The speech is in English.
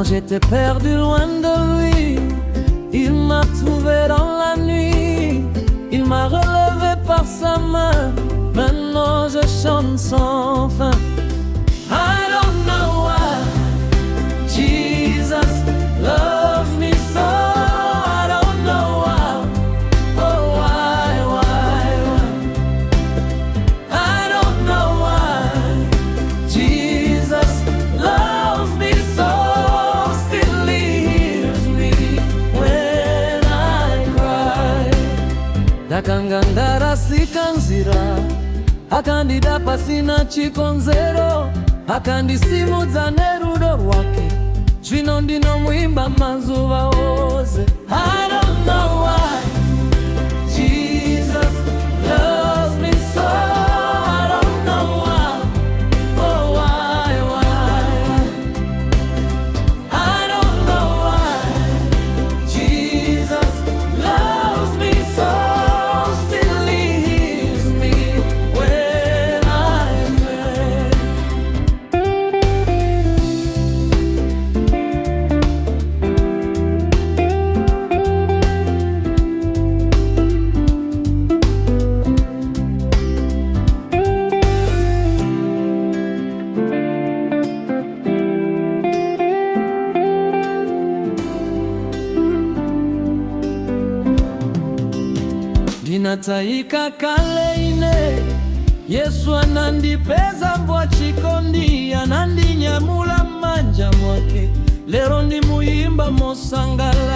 Quand j'étais perdu loin de lui, il m'a trouvé dans la nuit. Il m'a relevé par sa main. Maintenant je chante sans fin. I don't know why Jesus loves me so. I don't know why. Oh, why? I don't know why Jesus loves me so. Still hears me when I cry. Dakangangara sikanzira, akandida pasina chikonzero, akandisimudza nerudo rwake, zvino ndinomwimba mazuva ose. I don't know why Jesus loves me so. I don't know why. Oh, why? I don't know why Jesus loves me so. Still hears me when I pray. Ndinataika kale ine, Yesu anandipeza mbwa chikondi, anandinyamula manja mwake. Lero ndi muyimba mosangala.